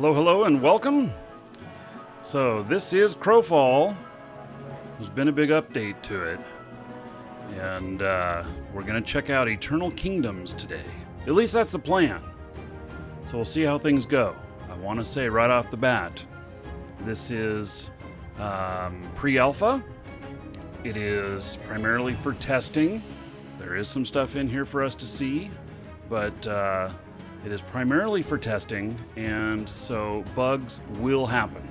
Hello, hello, and welcome. So this is Crowfall. There's been a big update to it, and we're going to check out Eternal Kingdoms today. At least that's the plan. So we'll see how things go. I want to say right off the bat, this is pre-alpha. It is primarily for testing. There is some stuff in here for us to see, but it is primarily for testing, and so bugs will happen.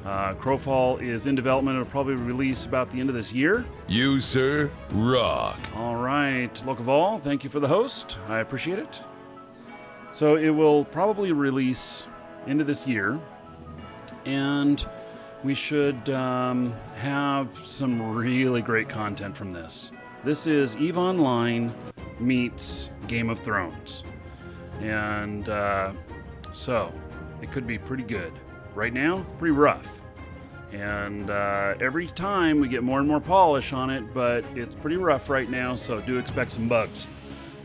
Crowfall is in development. It'll probably release about the end of this year. You, sir, rock. All right, Locaval, thank you for the host. I appreciate it. So it will probably release into this year, and we should have some really great content from this. This is EVE Online meets Game of Thrones. And so it could be pretty good. Right now, pretty rough. And every time we get more and more polish on it, but it's pretty rough right now, so do expect some bugs.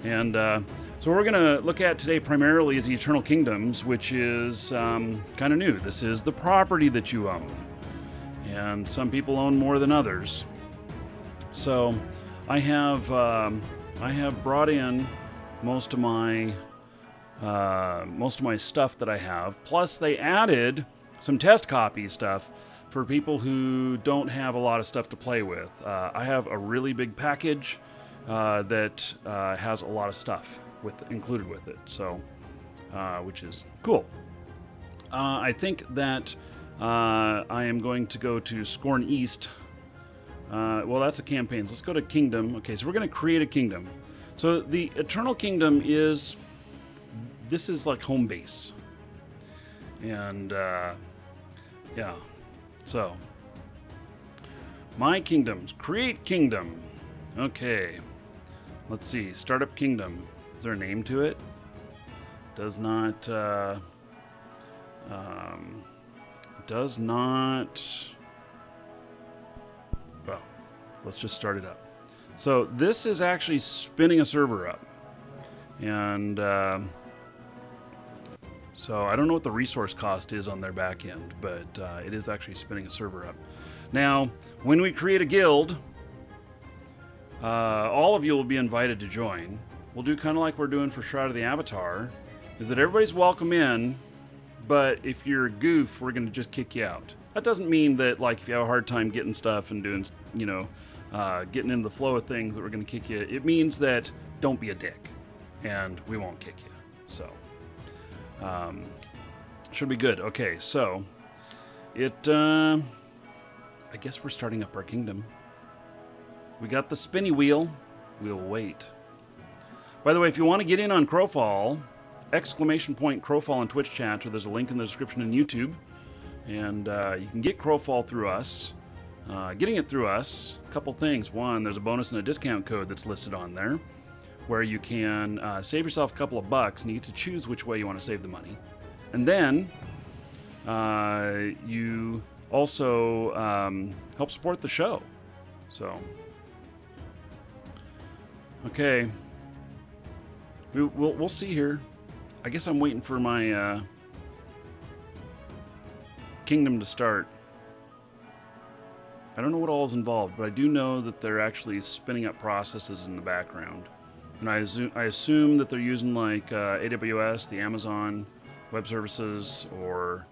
And so what we're going to look at today primarily is the Eternal Kingdoms, which is kind of new. This is the property that you own. And some people own more than others. So I have brought in most of my stuff that I have. Plus, they added some test copy stuff for people who don't have a lot of stuff to play with. I have a really big package that has a lot of stuff included with it, so which is cool. I think that I am going to go to Scorn East. Well, that's the campaigns. Let's go to Kingdom. Okay, so we're going to create a kingdom. So the Eternal Kingdom is... This is like home base. And, yeah. So, my kingdoms. Create kingdom. Okay. Let's see. Startup kingdom. Is there a name to it? Does not, well, let's just start it up. So, this is actually spinning a server up. And, so I don't know what the resource cost is on their back end, but it is actually spinning a server up. Now, when we create a guild, all of you will be invited to join. We'll do kind of like we're doing for Shroud of the Avatar, is that everybody's welcome in, but if you're a goof, we're going to just kick you out. That doesn't mean that, like, if you have a hard time getting stuff and doing, you know, getting in the flow of things, that we're going to kick you. It means that don't be a dick, and we won't kick you. So... should be good. Okay, so I guess we're starting up our kingdom. We got the spinny wheel. We'll wait. By the way, if you want to get in on Crowfall, ! Crowfall on Twitch chat, or there's a link in the description on YouTube, and you can get Crowfall through us. Getting it through us, a couple things. One, there's a bonus and a discount code that's listed on there, where you can save yourself a couple of bucks, and you get to choose which way you want to save the money. And then you also help support the show. So, okay, we'll see here. I guess I'm waiting for my kingdom to start. I don't know what all is involved, but I do know that they're actually spinning up processes in the background. And I assume that they're using like AWS, the Amazon Web Services, or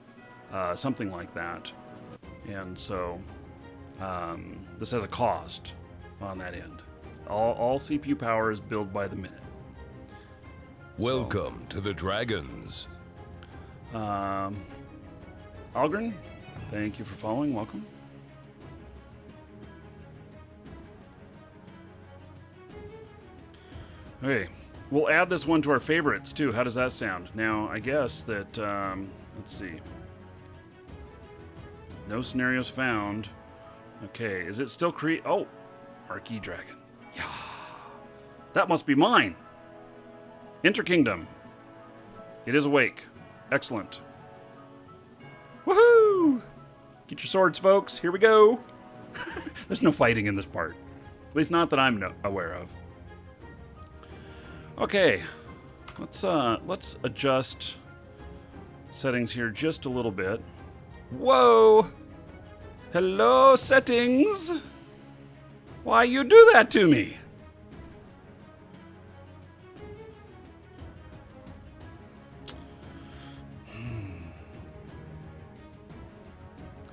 something like that. And so this has a cost on that end. All CPU power is billed by the minute. Welcome to the Dragons. Algren, thank you for following. Welcome. Okay, we'll add this one to our favorites too. How does that sound? Now, I guess that, let's see. No scenarios found. Okay, is it still Oh, Markee Dragon. Yeah. That must be mine. Enter Kingdom. It is awake. Excellent. Woohoo! Get your swords, folks. Here we go. There's no fighting in this part. At least not that I'm aware of. Okay, let's adjust settings here just a little bit. Whoa! Hello, settings! Why you do that to me?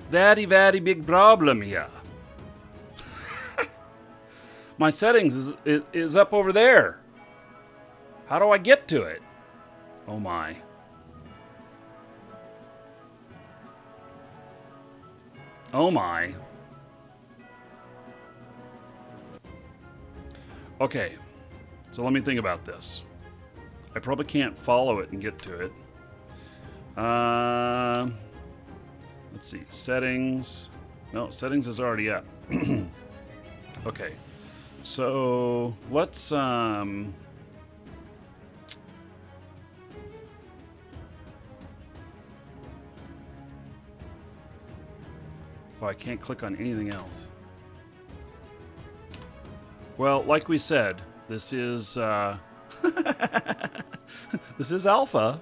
Very big problem here. My settings is up over there. How do I get to it? Oh my. Oh my. Okay, so let me think about this. I probably can't follow it and get to it. Let's see, settings. No, settings is already up. Okay, so let's oh, I can't click on anything else. Well, like we said, this is this is alpha.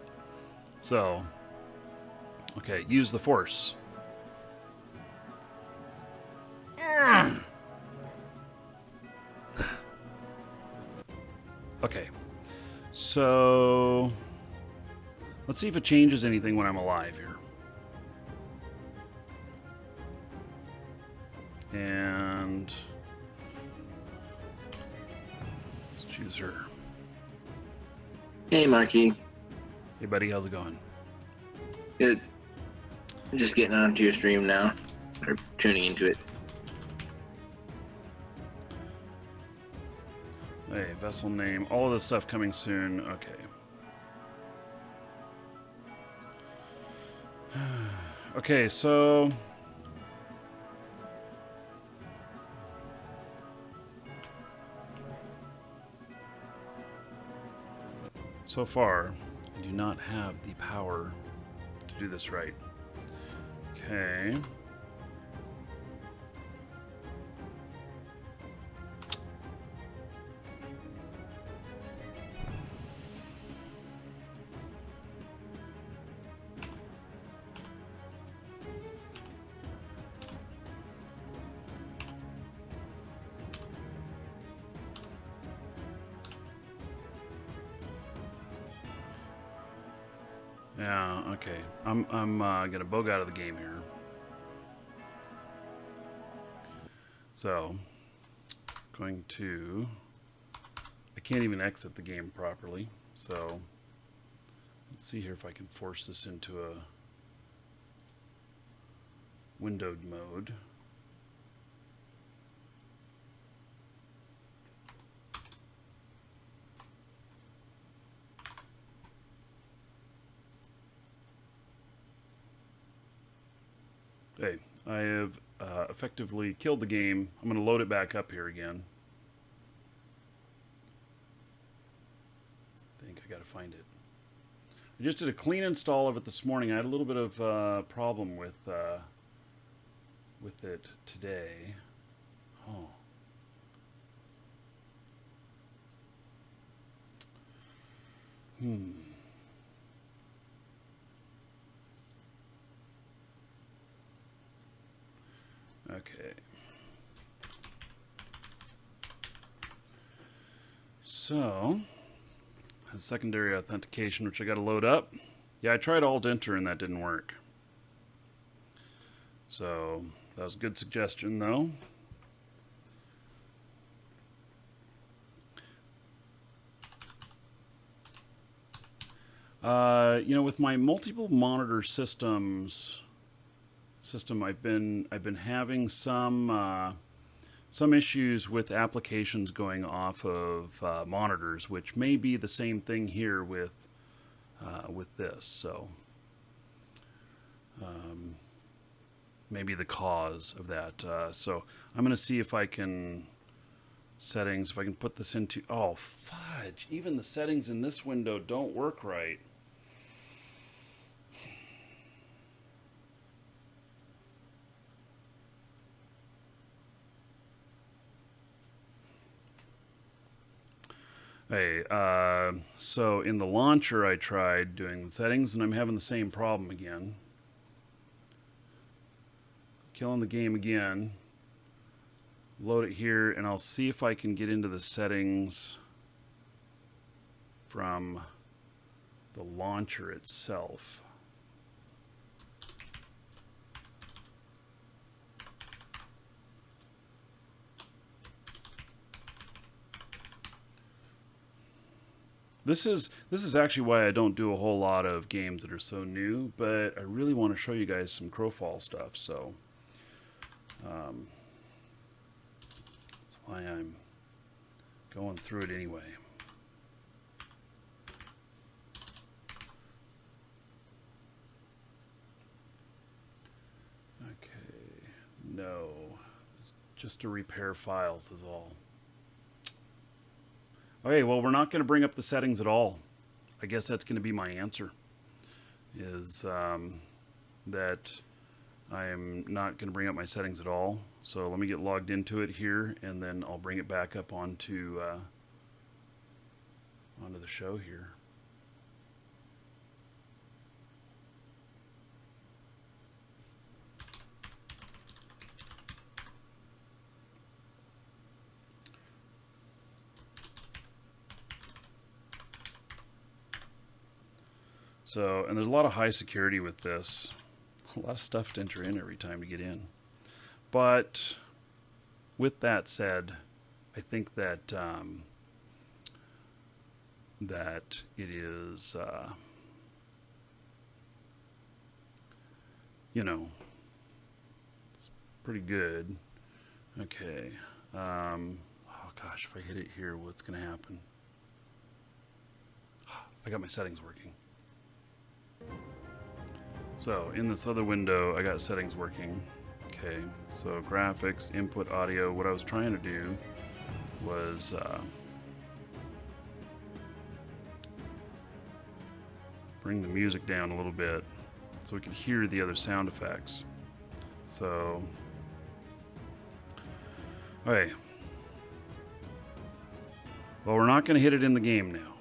So, okay, use the force. Okay, so let's see if it changes anything when I'm alive here. And let's choose her. Hey, Markee. Hey, buddy, how's it going? Good. I'm just getting onto your stream now, or tuning into it. Hey, vessel name, all of this stuff coming soon. Okay. Okay, so so far, I do not have the power to do this right. Okay. Yeah, okay. I'm gonna bug out of the game here. So, going to... I can't even exit the game properly, so let's see here if I can force this into a windowed mode. Okay, I have effectively killed the game. I'm going to load it back up here again. I think I got to find it. I just did a clean install of it this morning. I had a little bit of problem with it today. Oh. Okay. So, has secondary authentication, which I got to load up. Yeah, I tried Alt-Enter and that didn't work. So, that was a good suggestion, though. You know, with my multiple monitor system, I've been having some issues with applications going off of monitors, which may be the same thing here with this. So maybe the cause of that. So I'm going to see if I can settings. If I can put this into... Oh, fudge. Even the settings in this window don't work right. Hey, so in the launcher I tried doing the settings and I'm having the same problem again. Killing the game again. Load it here and I'll see if I can get into the settings from the launcher itself. This is actually why I don't do a whole lot of games that are so new, but I really want to show you guys some Crowfall stuff, so that's why I'm going through it anyway. Okay, no, it's just to repair files is all. Okay, well, we're not going to bring up the settings at all. I guess that's going to be my answer, is that I am not going to bring up my settings at all. So let me get logged into it here, and then I'll bring it back up onto the show here. So, and there's a lot of high security with this. A lot of stuff to enter in every time to get in. But with that said, I think that that it is, you know, it's pretty good. Okay. Oh gosh, if I hit it here, what's going to happen? I got my settings working. So in this other window, I got settings working. Okay, so graphics, input audio. What I was trying to do was bring the music down a little bit so we could hear the other sound effects. So, okay. Well, we're not going to hit it in the game now.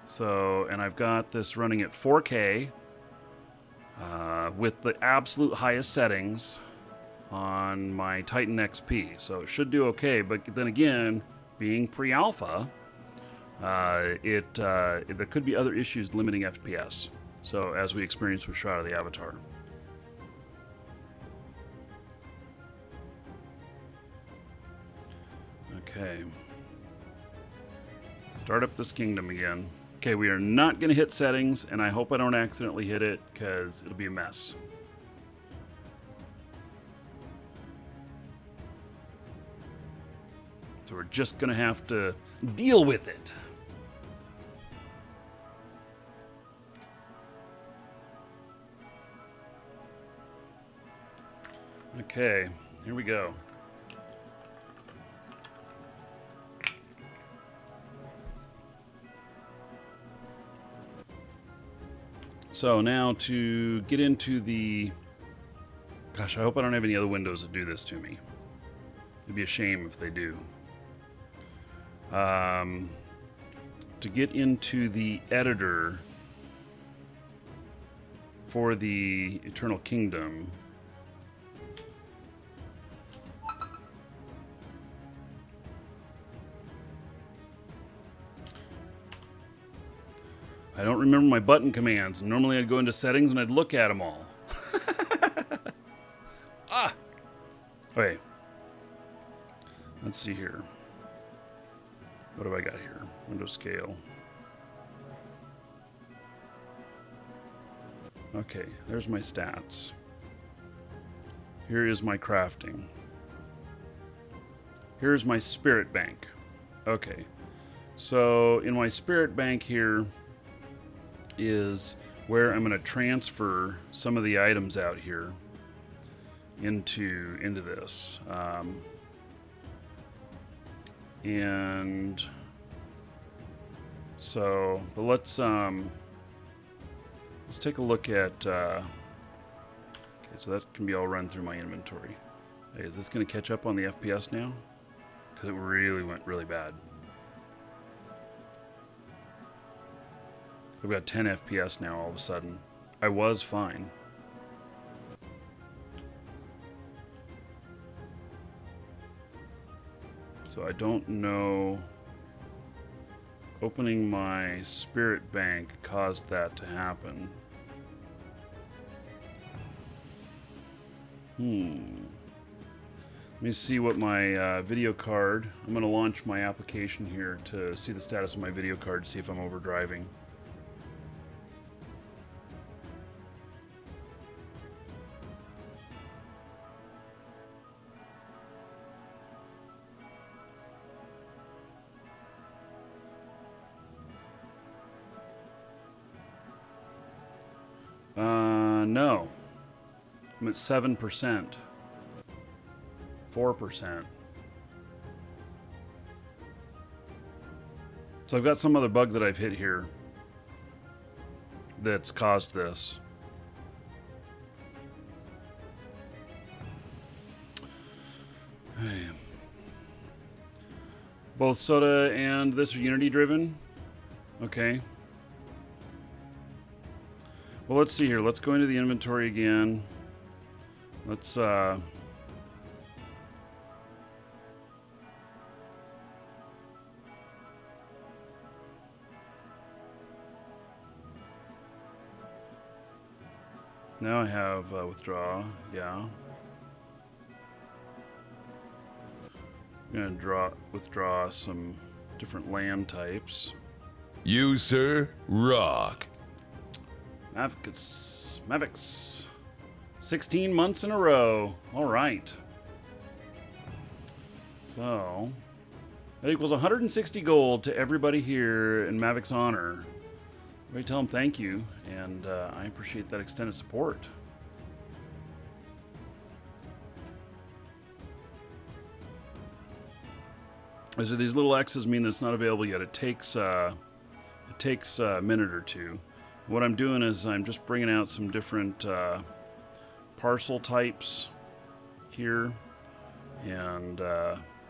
So, and I've got this running at 4K. With the absolute highest settings on my Titan XP, so it should do okay. But then again, being pre-alpha, there could be other issues limiting FPS. So as we experienced with Shroud of the Avatar. Okay. Start up this kingdom again. Okay, we are not going to hit settings, and I hope I don't accidentally hit it, because it'll be a mess. So we're just going to have to deal with it. Okay, here we go. So now to get into the... Gosh, I hope I don't have any other windows that do this to me. It'd be a shame if they do. To get into the editor for the Eternal Kingdom, I don't remember my button commands. Normally I'd go into settings and I'd look at them all. Okay. Let's see here. What have I got here? Window scale. Okay, there's my stats. Here is my crafting. Here's my spirit bank. Okay. So in my spirit bank here is where I'm going to transfer some of the items out here into this. And so, but let's take a look at, okay, so that can be all run through my inventory. Hey, is this going to catch up on the FPS now? Because it really went really bad. I've got 10 FPS now all of a sudden. I was fine. So I don't know. Opening my spirit bank caused that to happen. Let me see what my video card. I'm going to launch my application here to see the status of my video card, see if I'm overdriving. No. I'm at 7%. 4%. So I've got some other bug that I've hit here that's caused this. Hey. Both Soda and this are Unity driven. Okay. Well, let's see here. Let's go into the inventory again. Let's now I have withdraw. Yeah. I'm gonna withdraw some different land types. User rock. Mavics. 16 months in a row. All right. So that equals 160 gold to everybody here in Mavic's honor. Everybody tell them thank you, and I appreciate that extended support. So these little X's mean that it's not available yet. It takes a minute or two. What I'm doing is I'm just bringing out some different parcel types here, and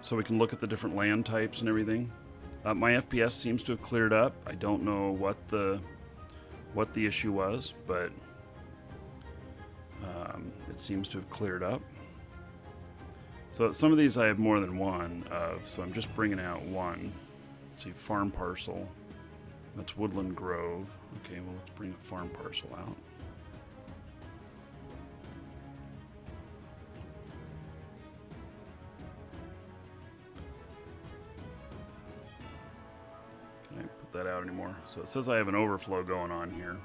so we can look at the different land types and everything. My FPS seems to have cleared up. I don't know what the issue was, but it seems to have cleared up. So some of these I have more than one of, so I'm just bringing out one. Let's see, farm parcel. That's Woodland Grove. Okay, well, let's bring a farm parcel out. Can I put that out anymore? So it says I have an overflow going on here.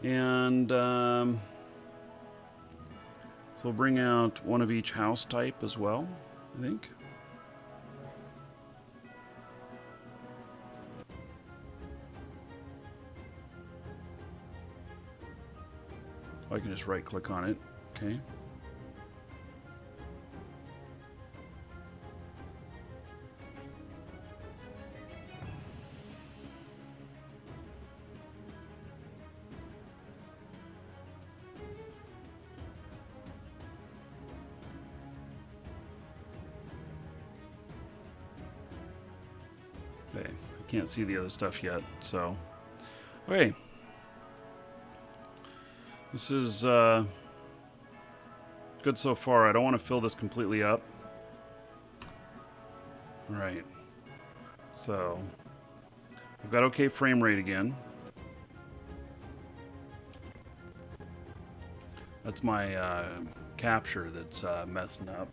And so we'll bring out one of each house type as well, I think. I can just right click on it. Okay. Okay, I can't see the other stuff yet, so okay. This is good so far. I don't want to fill this completely up. All right. So we've got okay frame rate again. That's my capture that's messing up.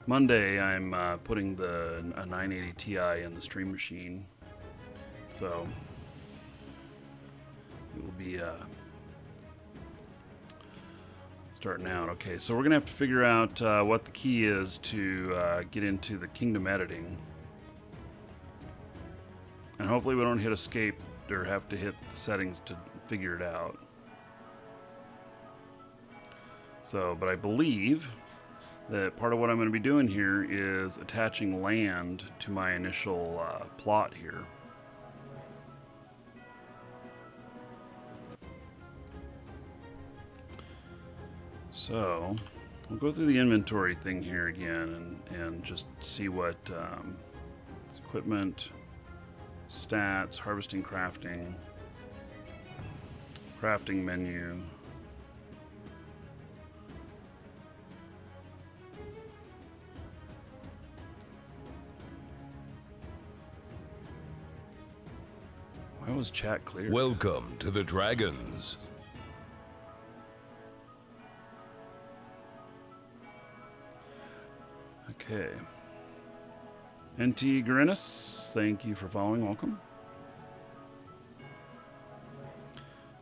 Monday, I'm putting a 980 Ti in the stream machine, so it will be starting out. Okay, so we're gonna have to figure out what the key is to get into the kingdom editing, and hopefully we don't hit escape or have to hit the settings to figure it out. So, but I believe that part of what I'm going to be doing here is attaching land to my initial plot here. So we'll go through the inventory thing here again and just see what equipment, Stats, harvesting, crafting. Crafting menu. Why was chat clear? Welcome to the Dragons. Okay. NT Grinnis, thank you for following. Welcome.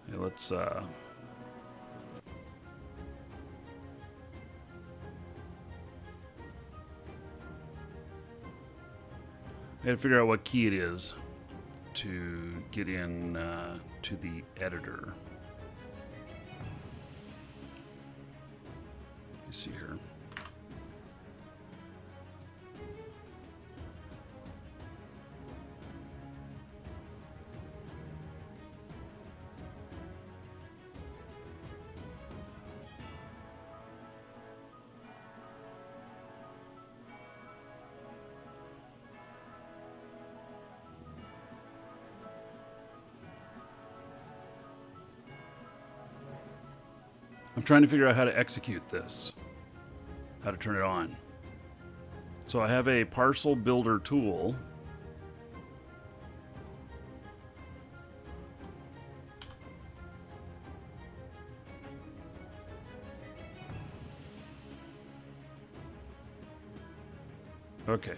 Okay, let's I gotta figure out what key it is to get in to the editor. Let me see here. I'm trying to figure out how to execute this, how to turn it on. So I have a parcel builder tool. Okay.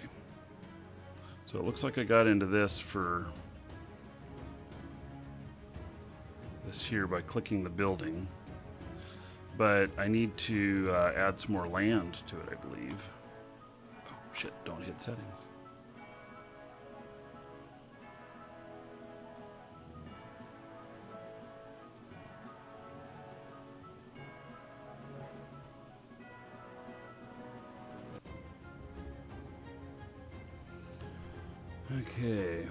So it looks like I got into this for this here by clicking the building. But I need to add some more land to it, I believe. Oh, shit, don't hit settings. Okay.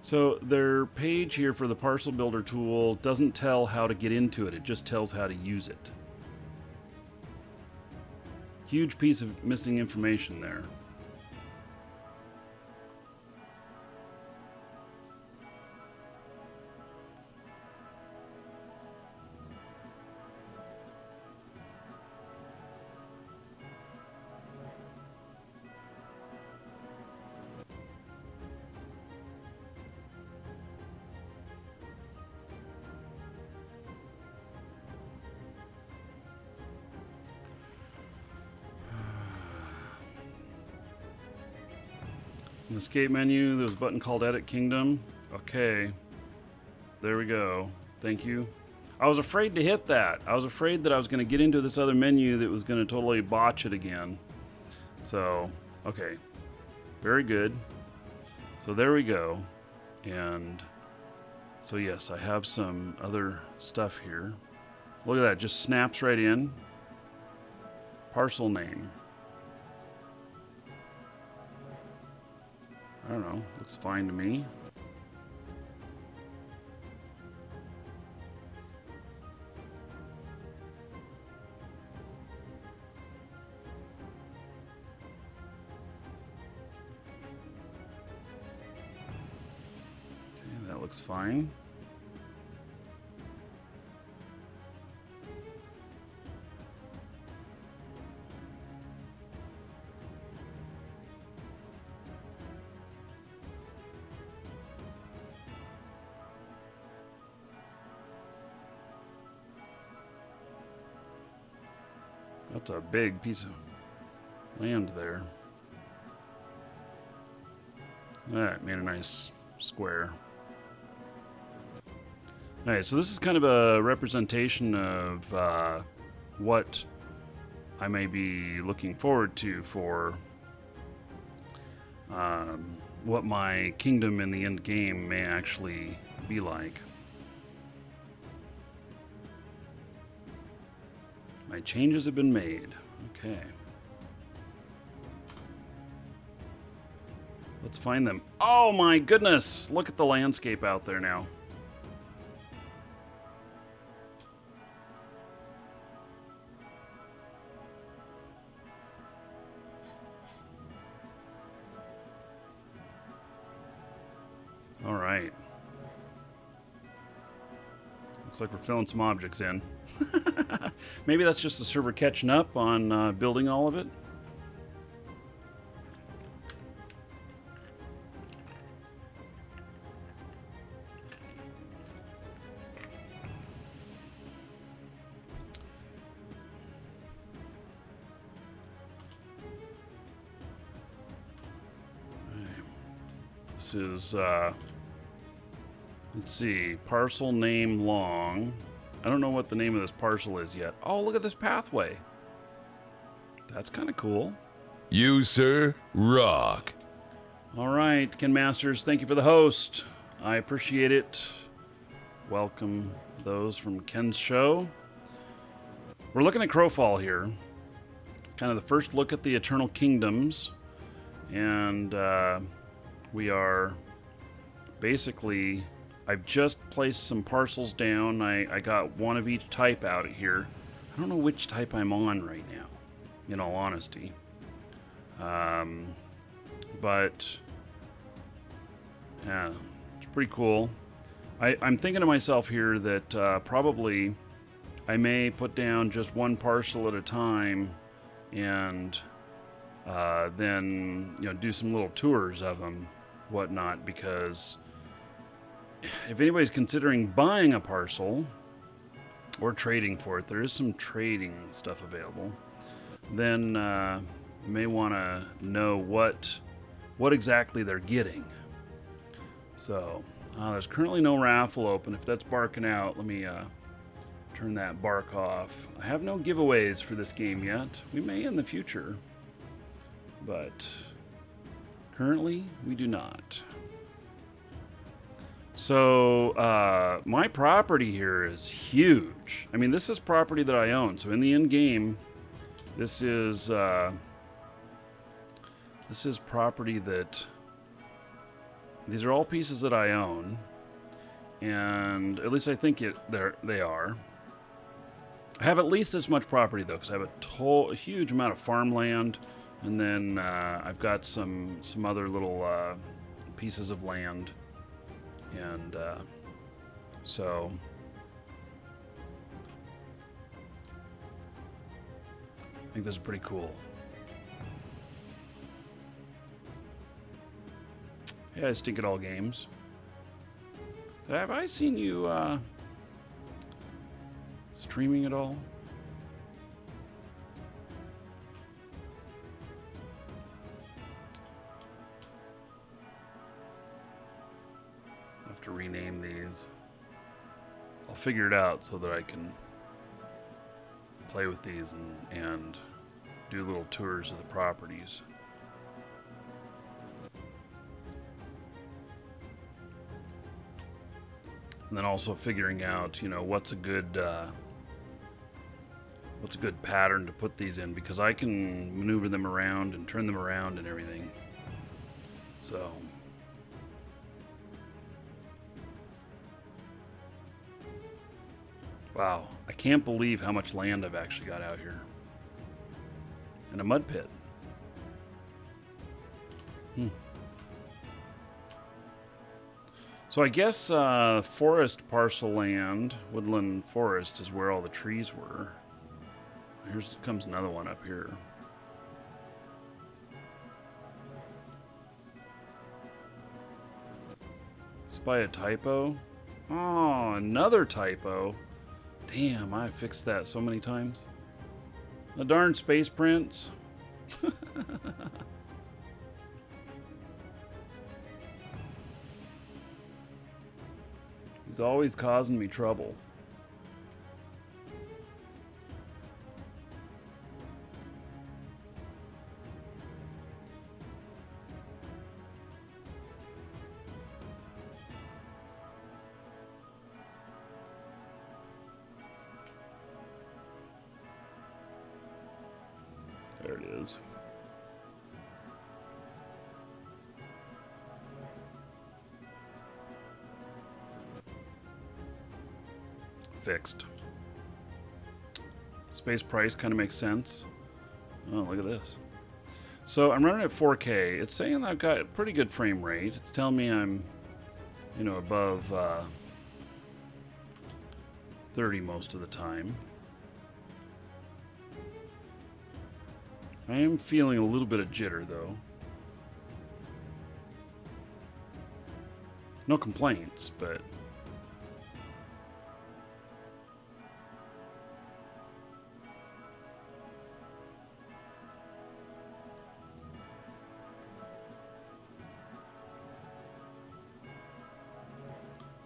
So their page here for the parcel builder tool doesn't tell how to get into it. It just tells how to use it. Huge piece of missing information there. In the escape menu, there's a button called Edit Kingdom. Okay. There we go. Thank you. I was afraid to hit that. I was afraid that I was going to get into this other menu that was going to totally botch it again. So, okay. Very good. So there we go. And so yes, I have some other stuff here. Look at that. Just snaps right in. Parcel name. I don't know. Looks fine to me. Okay, that looks fine. That's a big piece of land there. That made a nice square. Alright, so this is kind of a representation of what I may be looking forward to for what my kingdom in the end game may actually be like. My changes have been made. Okay. Let's find them. Oh my goodness! Look at the landscape out there now. All right. Looks like we're filling some objects in. Maybe that's just the server catching up on building all of it. This is, let's see, parcel name long. I don't know what the name of this parcel is yet. Oh, look at this pathway. That's kind of cool. You, sir, rock. All right, Ken Masters, thank you for the host. I appreciate it. Welcome those from Ken's show. We're looking at Crowfall here. Kind of the first look at the Eternal Kingdoms. And we are basically, I've just placed some parcels down. I got one of each type out here. I don't know which type I'm on right now, in all honesty. But yeah, it's pretty cool. I'm thinking to myself here that probably I may put down just one parcel at a time and then do some little tours of them, whatnot, because if anybody's considering buying a parcel or trading for it, there is some trading stuff available, then you may want to know what exactly they're getting. So there's currently no raffle open. If that's barking out, let me turn that bark off. I have no giveaways for this game yet. We may in the future, but currently we do not. So my property here is huge. I mean, this is property that I own. So in the end game, this is property that, these are all pieces that I own, and at least I think they are. I have at least this much property though, because I have a huge amount of farmland, and then I've got some other little pieces of land, and so I think this is pretty cool. Yeah, Stink It All Games. Have I seen you streaming at all? I have to rename these. I'll figure it out so that I can play with these and do little tours of the properties. And then also figuring out, what's a good pattern to put these in, because I can maneuver them around and turn them around and everything. So wow, I can't believe how much land I've actually got out here. And a mud pit. So I guess forest parcel land, woodland forest, is where all the trees were. Here comes another one up here. Spy a typo? Oh, another typo. Damn, I fixed that so many times. The darn space prints. He's always causing me trouble. There it is. fixed. Space price kind of makes sense. Oh, look at this. So I'm running at 4K. It's saying I've got a pretty good frame rate. It's telling me I'm, above 30 most of the time. I am feeling a little bit of jitter, though. No complaints, but...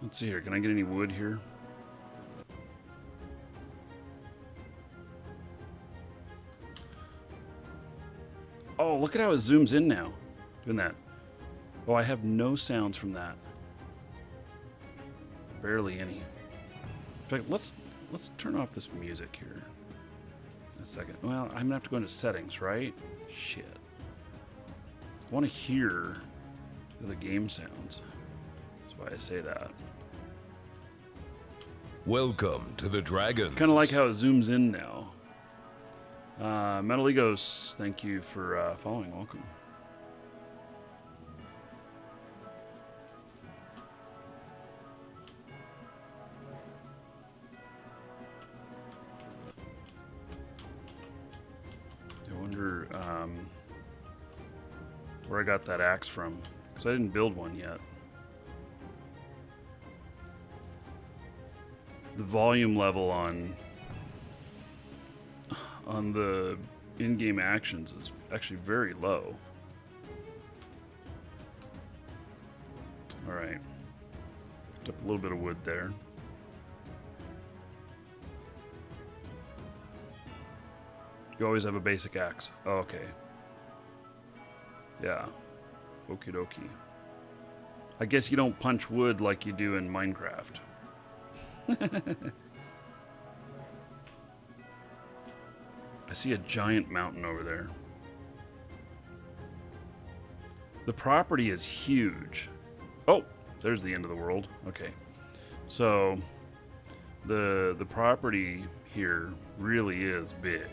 Let's see here. Can I get any wood here? Oh, look at how it zooms in now. Doing that. Oh, I have no sounds from that. Barely any. In fact, let's turn off this music here. In a second. Well, I'm gonna have to go into settings, right? Shit. I want to hear the game sounds. That's why I say that. Welcome to the Dragon. Kind of like how it zooms in now. Metal Egos, thank you for following. Welcome. I wonder where I got that axe from, because I didn't build one yet. The volume level on the in-game actions is actually very low. All right, picked up a little bit of wood there. You always have a basic axe. Oh, okay. Yeah. Okie dokie. I guess you don't punch wood like you do in Minecraft. I see a giant mountain over there. The property is huge. Oh, there's the end of the world. Okay. So the property here really is big.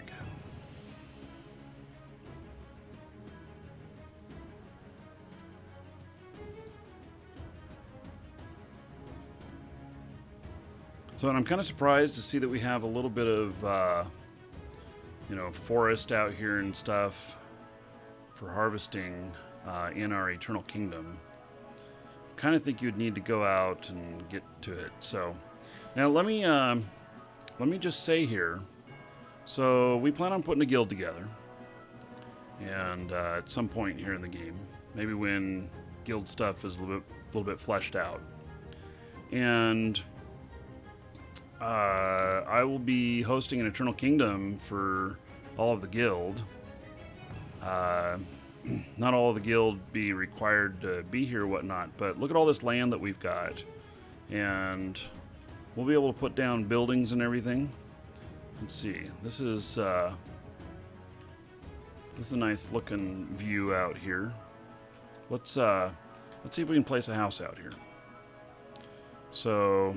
So, and I'm kind of surprised to see that we have a little bit of, forest out here and stuff for harvesting in our Eternal Kingdom. Kind of think you'd need to go out and get to it. So, now let me just say here. So, we plan on putting a guild together, and at some point here in the game, maybe when guild stuff is a little bit fleshed out, and I will be hosting an Eternal Kingdom for all of the guild. Not all of the guild be required to be here or whatnot, but look at all this land that we've got. And we'll be able to put down buildings and everything. Let's see. This is a nice looking view out here. Let's see if we can place a house out here. So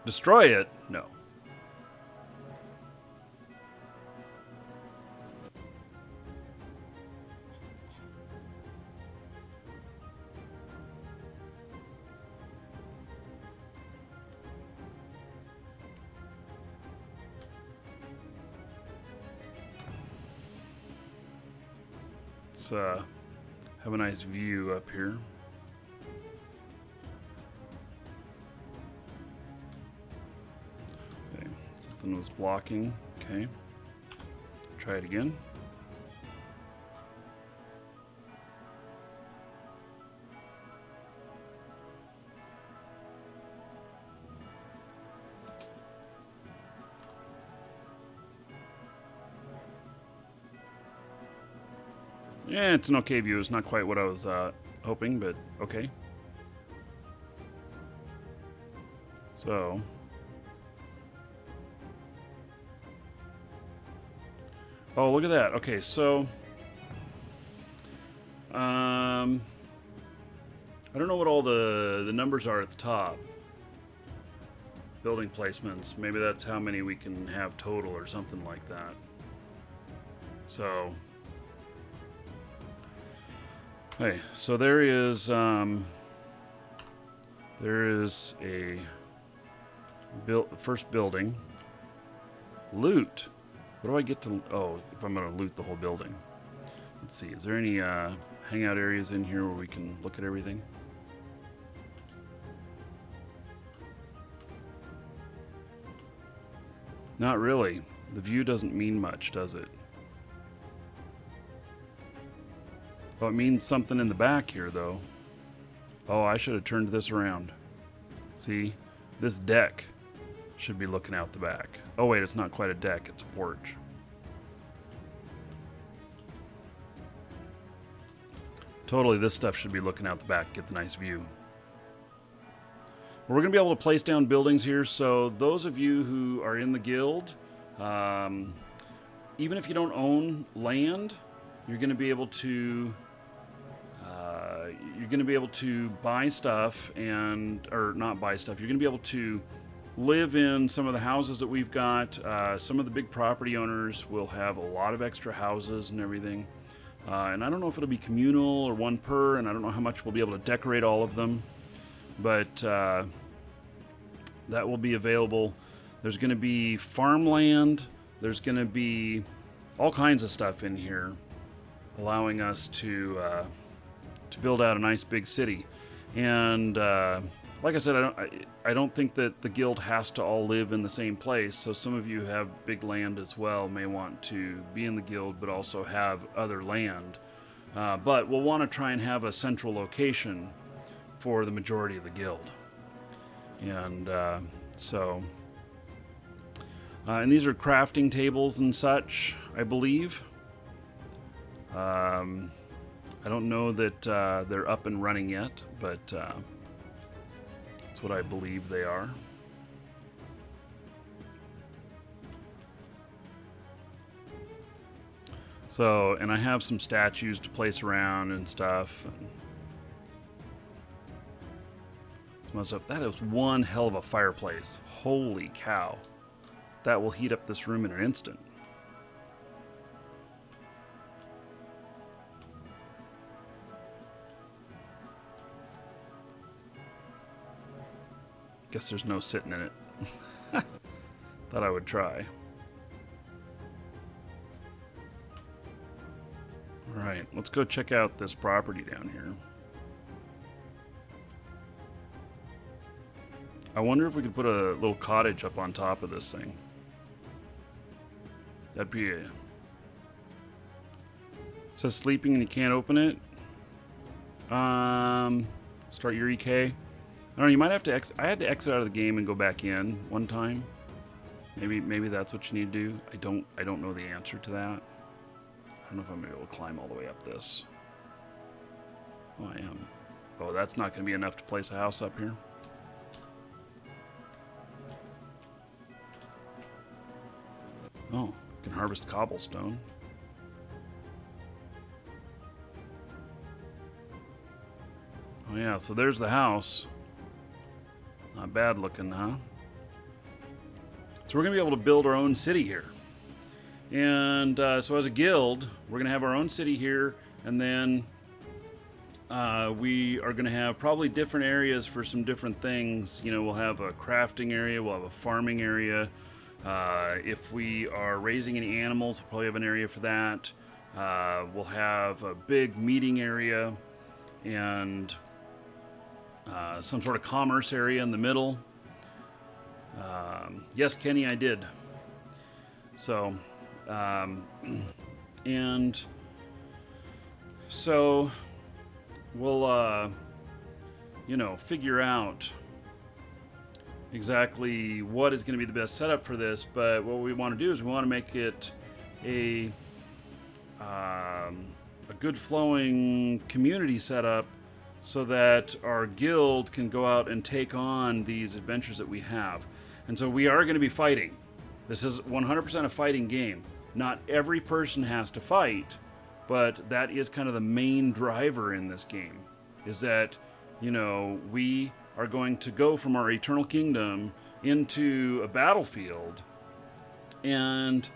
destroy it? No. Let's have a nice view up here. Something was blocking. Okay. Try it again. Yeah, it's an okay view. It's not quite what I was hoping, but okay. So oh, look at that. Okay, so I I don't know what all the numbers are at the top. Building placements. Maybe that's how many we can have total or something like that. So, hey, so there is a first building. Loot. What do I get to? Oh, if I'm going to loot the whole building. Let's see. Is there any hangout areas in here where we can look at everything? Not really. The view doesn't mean much, does it? Oh, it means something in the back here, though. Oh, I should have turned this around. See? This deck should be looking out the back. Oh, wait, it's not quite a deck. It's a porch. Totally, this stuff should be looking out the back. Get the nice view. We're going to be able to place down buildings here, so those of you who are in the guild, even if you don't own land, you're going to be able to buy stuff or not buy stuff. You're going to be able to live in some of the houses that we've got. Some of the big property owners will have a lot of extra houses and everything. And I don't know if it'll be communal or one per, and I don't know how much we'll be able to decorate all of them. But that will be available. There's going to be farmland. There's going to be all kinds of stuff in here, allowing us to build out a nice big city. And like I said, I don't think that the guild has to all live in the same place. So some of you who have big land as well may want to be in the guild, but also have other land. But we'll want to try and have a central location for the majority of the guild. And and these are crafting tables and such, I believe. I don't know that they're up and running yet, but that's what I believe they are. So, and I have some statues to place around and stuff. And some other stuff. That is one hell of a fireplace. Holy cow. That will heat up this room in an instant. Guess there's no sitting in it. Thought I would try. Alright, let's go check out this property down here. I wonder if we could put a little cottage up on top of this thing. That'd be it. It says sleeping and you can't open it. Start your EK. I don't know, you might have to I had to exit out of the game and go back in one time. Maybe that's what you need to do. I don't know the answer to that. I don't know if I'm going to be able to climb all the way up this. Oh, I am. Oh, that's not going to be enough to place a house up here. Oh, you can harvest cobblestone. Oh yeah, so there's the house. Not bad looking, huh? So we're going to be able to build our own city here. And so as a guild, we're going to have our own city here, and then we are going to have probably different areas for some different things. You know, we'll have a crafting area, we'll have a farming area. If we are raising any animals, we'll probably have an area for that. We'll have a big meeting area and some sort of commerce area in the middle. Yes, Kenny, I did. So, and so we'll, figure out exactly what is going to be the best setup for this. But what we want to do is we want to make it a good flowing community setup so that our guild can go out and take on these adventures that we have. And so we are going to be fighting. This is 100% a fighting game. Not every person has to fight, but that is kind of the main driver in this game, is that you know, we are going to go from our eternal kingdom into a battlefield. And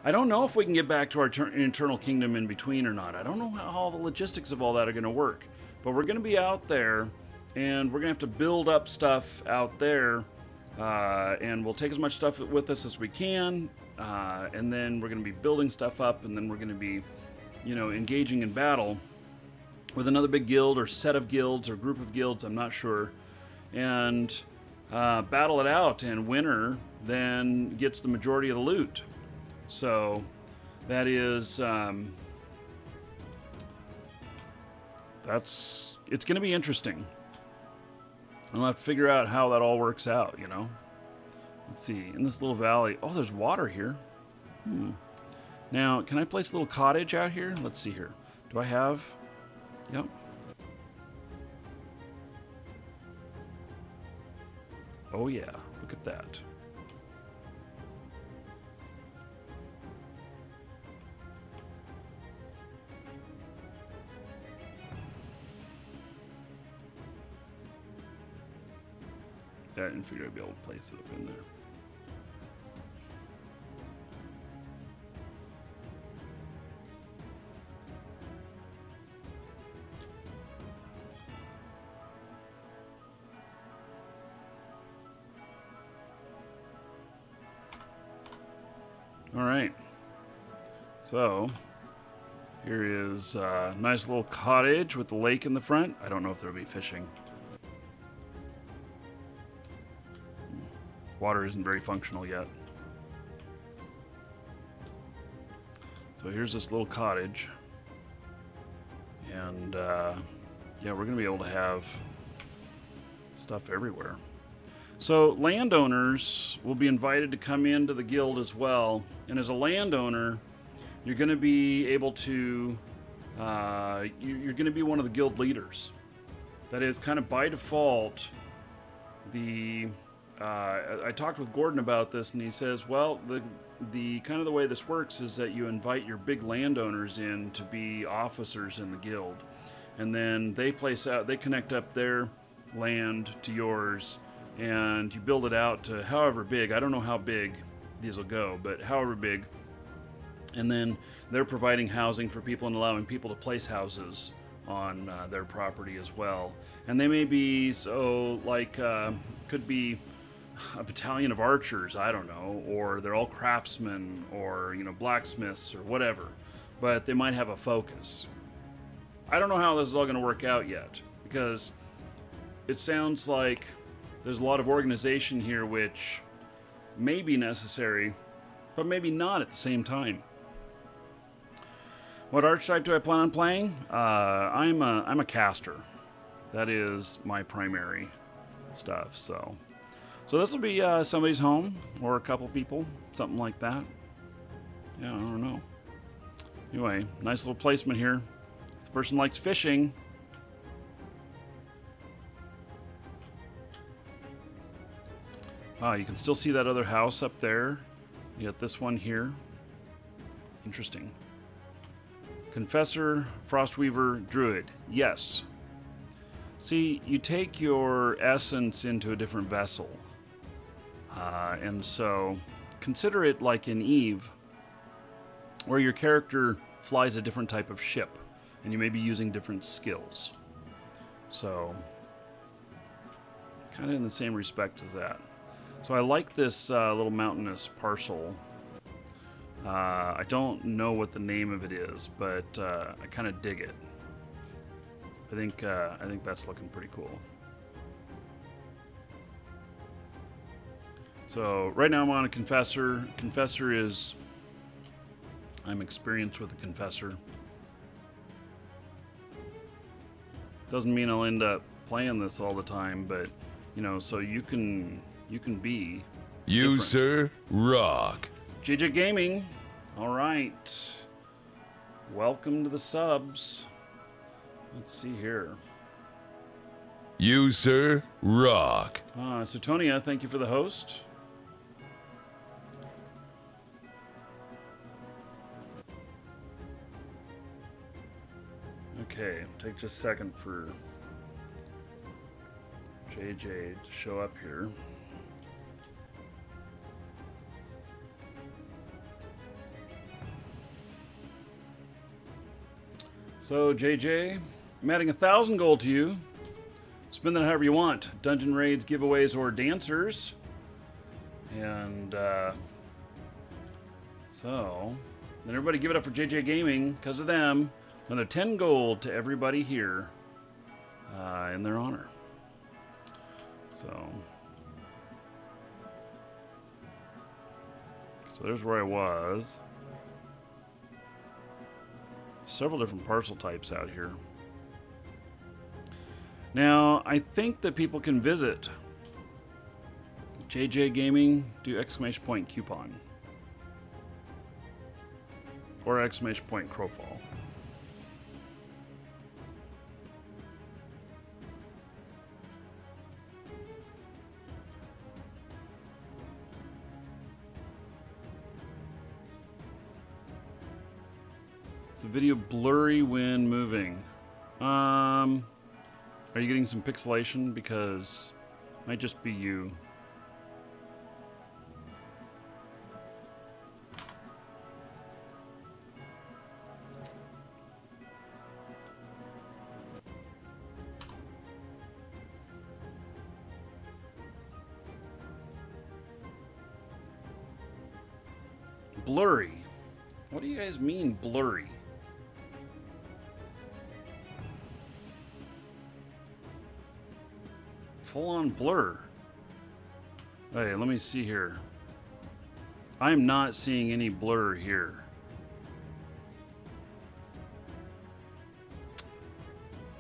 I don't know if we can get back to our eternal kingdom in between or not. I don't know how all the logistics of all that are going to work. But we're going to be out there, and we're going to have to build up stuff out there. And we'll take as much stuff with us as we can. And then we're going to be building stuff up, and then we're going to be, you know, engaging in battle with another big guild or set of guilds or group of guilds, I'm not sure. And battle it out, and winner then gets the majority of the loot. So that is it's going to be interesting. I'll have to figure out how that all works out, you know. Let's see, in this little valley, oh, there's water here. Now, can I place a little cottage out here? Let's see here. Do I have? Yep. Oh yeah, look at that. I didn't figure I'd be able to place it up in there. All right. So here is a nice little cottage with the lake in the front. I don't know if there'll be fishing. Water isn't very functional yet. So here's this little cottage. And yeah, we're going to be able to have stuff everywhere. So landowners will be invited to come into the guild as well. And as a landowner, you're going to be able to, you're going to be one of the guild leaders. That is kind of by default, I talked with Gordon about this, and he says, well, the kind of the way this works is that you invite your big landowners in to be officers in the guild, and then they connect up their land to yours, and you build it out to however big. I don't know how big these will go, but however big. And then they're providing housing for people and allowing people to place houses on their property as well. And they may be, could be a battalion of archers, I don't know, or they're all craftsmen, or, you know, blacksmiths or whatever, but they might have a focus. I don't know how this is all going to work out yet, because it sounds like there's a lot of organization here which may be necessary, but maybe not at the same time. What archetype do I plan on playing? I'm a caster. That is my primary stuff, so this will be somebody's home, or a couple people, something like that. Yeah, I don't know. Anyway, nice little placement here. If the person likes fishing. You can still see that other house up there. You got this one here. Interesting. Confessor, Frostweaver, Druid. Yes. See, you take your essence into a different vessel. And so consider it like in Eve, where your character flies a different type of ship, and you may be using different skills. So, kind of in the same respect as that. So I like this little mountainous parcel. I don't know what the name of it is, but I kind of dig it. I think that's looking pretty cool. So right now I'm on a Confessor. Confessor is, I'm experienced with a Confessor. Doesn't mean I'll end up playing this all the time, but you know, so you can be You, different. sir, rock. GJ Gaming. All right. Welcome to the subs. Let's see here. You, sir, rock. Sutonia, thank you for the host. Okay, take just a second for JJ to show up here. So JJ, I'm adding 1,000 gold to you. Spend that however you want. Dungeon raids, giveaways, or dancers. And so then everybody give it up for JJ Gaming because of them. Another 10 gold to everybody here in their honor. So there's where I was. Several different parcel types out here. Now, I think that people can visit JJ Gaming, do exclamation point coupon. Or exclamation point Crowfall. Is the video blurry when moving? Are you getting some pixelation? Because it might just be you. Blurry. What do you guys mean blurry? Full-on blur. Hey, let me see here. I'm not seeing any blur here.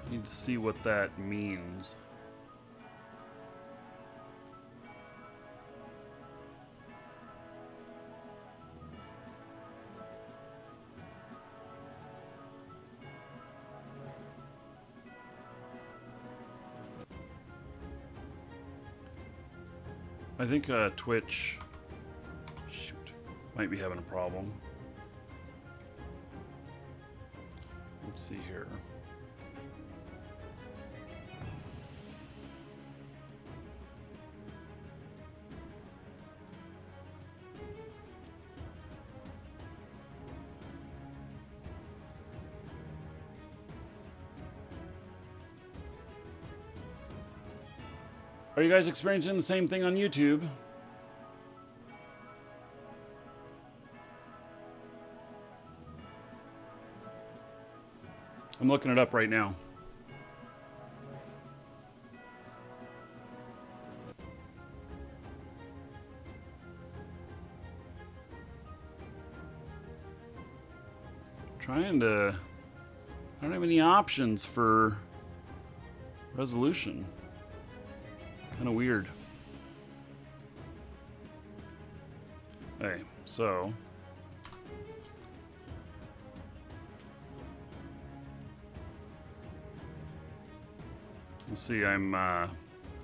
I need to see what that means. I think Twitch, shoot, might be having a problem. Let's see here. Are you guys experiencing the same thing on YouTube? I'm looking it up right now. Trying to... I don't have any options for resolution. Kind of weird. Hey, so let's see. I'm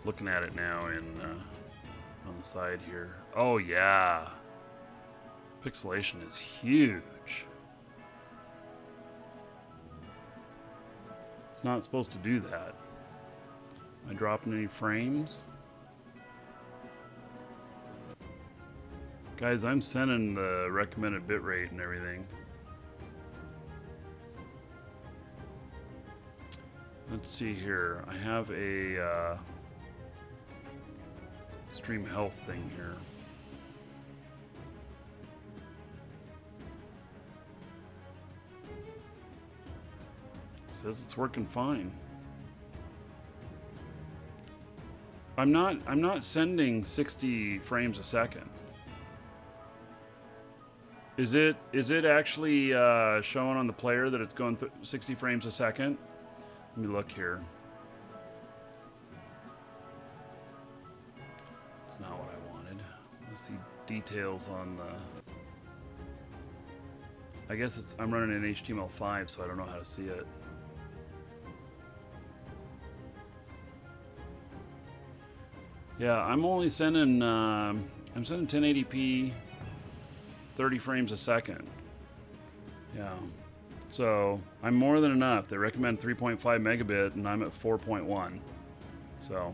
looking at it now in on the side here. Oh yeah, pixelation is huge. It's not supposed to do that. Am I dropping any frames? Guys, I'm sending the recommended bitrate and everything. Let's see here. I have a stream health thing here. It says it's working fine. I'm not sending 60 frames a second. Is it actually showing on the player that it's going 60 frames a second? Let me look here. It's not what I wanted. Let's see details on the... I guess I'm running in HTML5, so I don't know how to see it. Yeah, I'm only sending, I'm sending 1080p, 30 frames a second. Yeah, so I'm more than enough. They recommend 3.5 megabit, and I'm at 4.1. So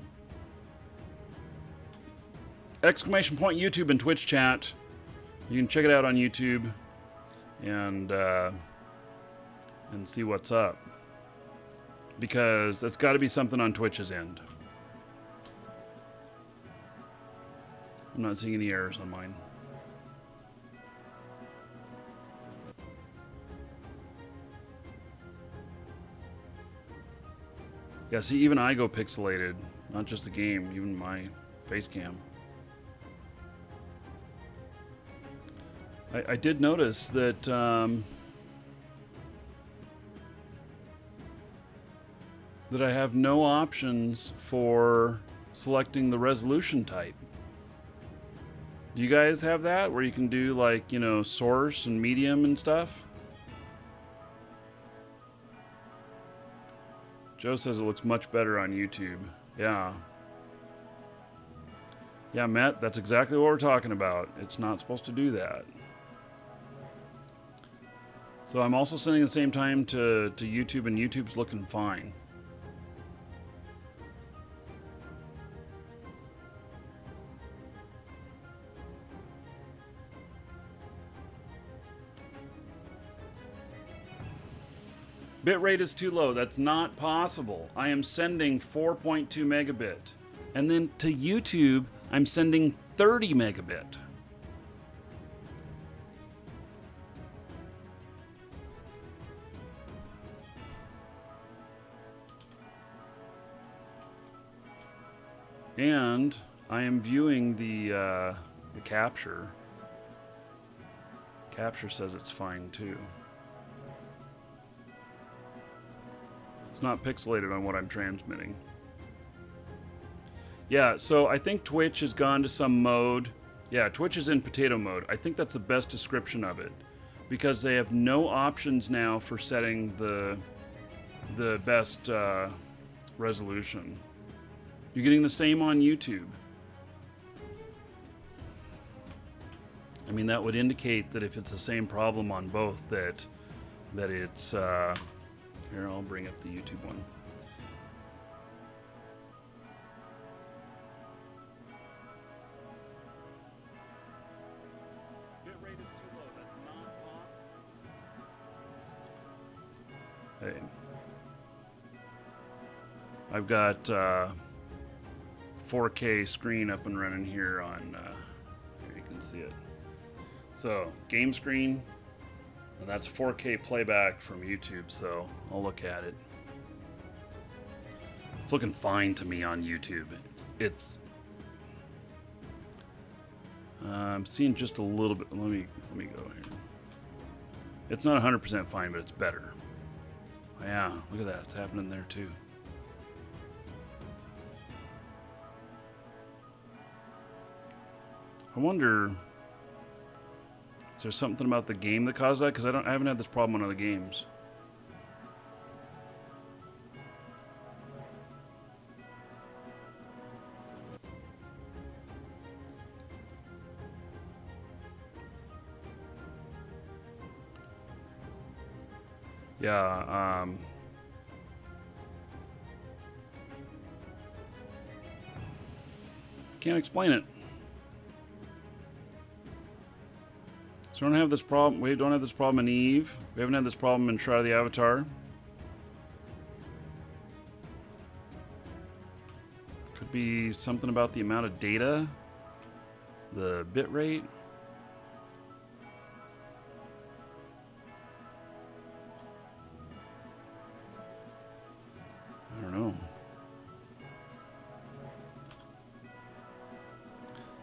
exclamation point YouTube and Twitch chat. You can check it out on YouTube and see what's up. Because that's got to be something on Twitch's end. I'm not seeing any errors on mine. Yeah, see, even I go pixelated. Not just the game, even my face cam. I did notice that that I have no options for selecting the resolution type. Do you guys have that where you can do, like, you know, source and medium and stuff? Joe says it looks much better on YouTube. Yeah. Yeah, Matt, that's exactly what we're talking about. It's not supposed to do that. So I'm also sending at the same time to YouTube, and YouTube's looking fine. Bitrate is too low. That's not possible. I am sending 4.2 megabit. And then to YouTube, I'm sending 30 megabit. And I am viewing the capture. Capture says it's fine too. It's not pixelated on what I'm transmitting. Yeah, so I think Twitch has gone to some mode. Yeah, Twitch is in potato mode. I think that's the best description of it, because they have no options now for setting the best resolution. You're getting the same on YouTube. I mean, that would indicate that if it's the same problem on both, that it's here, I'll bring up the YouTube one. Bitrate is too low. That's not possible. Hey. I've got 4K screen up and running here on here you can see it. So, game screen. And that's 4K playback from YouTube, so I'll look at it. It's looking fine to me on YouTube. I'm seeing just a little bit. Let me go here. It's not 100% fine, but it's better. Oh, yeah, look at that. It's happening there too. I wonder, is there something about the game that caused that? Because I haven't had this problem on other games. Yeah, can't explain it. So we don't have this problem. We don't have this problem in Eve. We haven't had this problem in Shroud of the Avatar. Could be something about the amount of data, the bit rate. I don't know.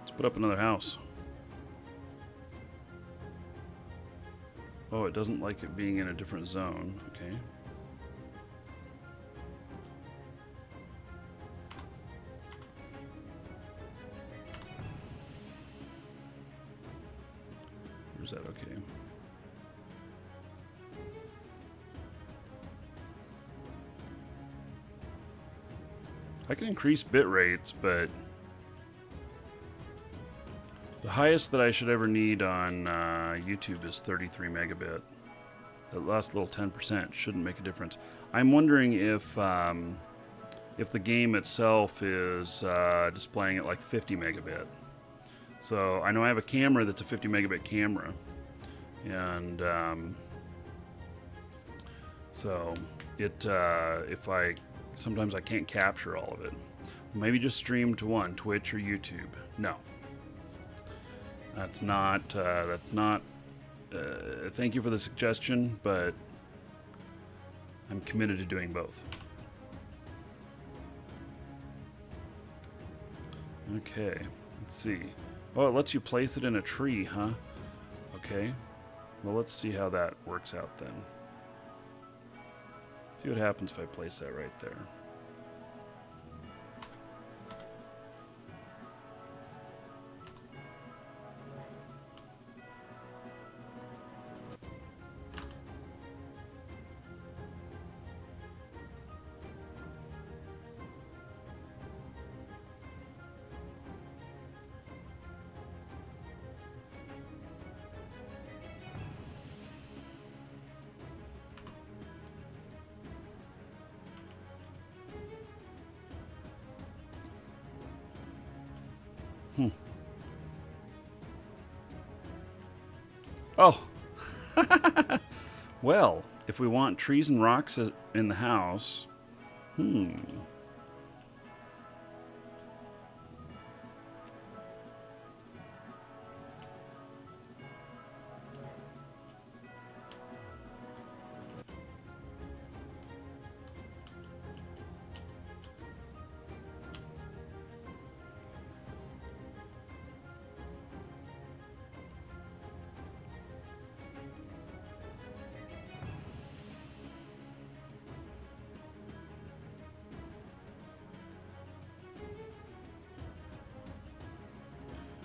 Let's put up another house. Oh, it doesn't like it being in a different zone. Okay. Where's that? Okay. I can increase bit rates, but the highest that I should ever need on YouTube is 33 megabit. That last little 10% shouldn't make a difference. I'm wondering if the game itself is displaying at like 50 megabit. So I know I have a camera that's a 50 megabit camera, and so it sometimes I can't capture all of it. Maybe just stream to one, Twitch or YouTube. No, that's not. Thank you for the suggestion, but I'm committed to doing both. Okay, let's see. Oh, it lets you place it in a tree, huh? Okay. Well, let's see how that works out then. See what happens if I place that right there. Oh. Well, if we want trees and rocks in the house,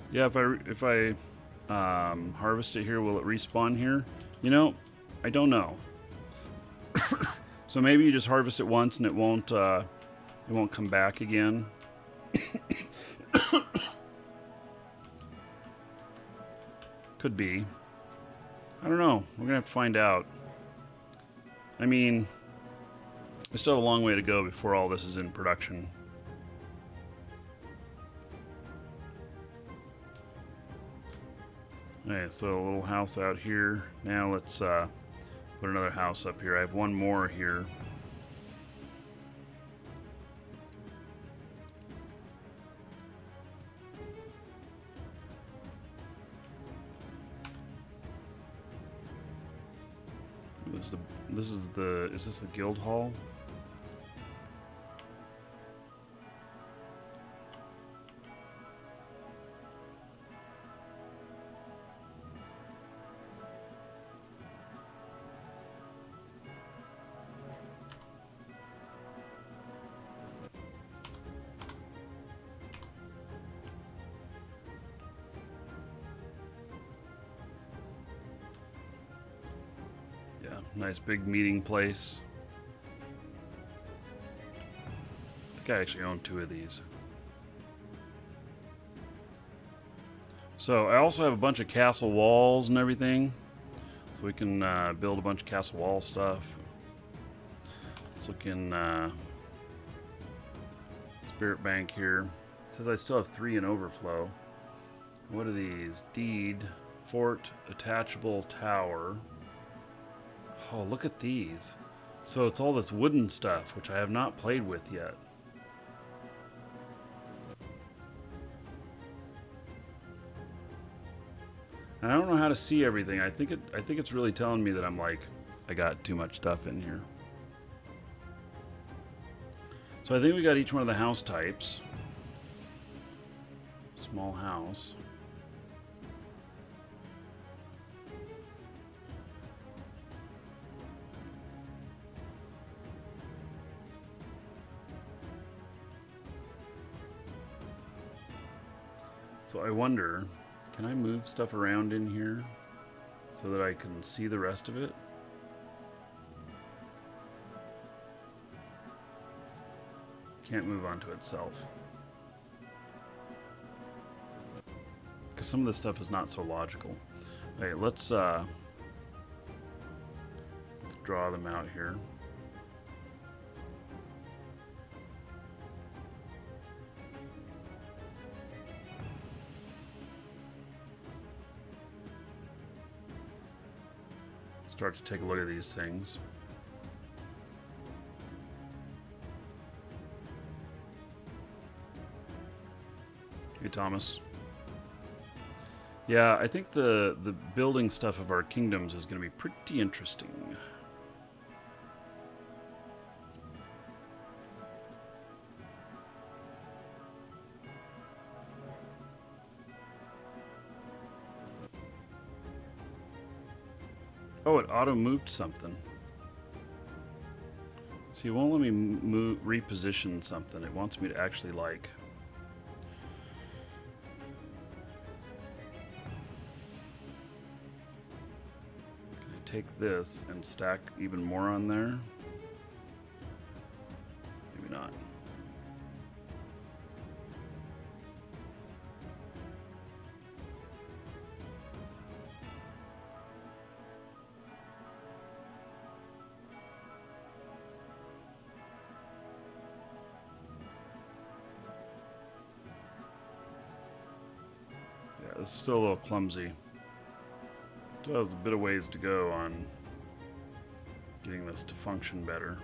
yeah, if I harvest it here, will it respawn here? You know, I don't know. So maybe you just harvest it once and it won't come back again. Could be. I don't know. We're gonna have to find out. I mean, we still have a long way to go before all this is in production. Okay, so a little house out here. Now let's put another house up here. I have one more here. Is this the guild hall? Nice big meeting place. I think I actually own 2 of these. So I also have a bunch of castle walls and everything. So we can build a bunch of castle wall stuff. Let's look in Spirit Bank here. It says I still have 3 in overflow. What are these? Deed, Fort, Attachable Tower. Oh, look at these. So it's all this wooden stuff, which I have not played with yet. And I don't know how to see everything. I think it's really telling me that I got too much stuff in here. So I think we got each one of the house types. Small house. So I wonder, can I move stuff around in here so that I can see the rest of it? Can't move onto itself. Because some of this stuff is not so logical. Okay, let's draw them out here. start to take a look at these things. Hey, Thomas. Yeah, I think the building stuff of our kingdoms is going to be pretty interesting. Oh, it auto-moved something. See, it won't let me reposition something. It wants me to actually, like... Can I take this and stack even more on there? Maybe not. It's still a little clumsy. Still has a bit of ways to go on getting this to function better.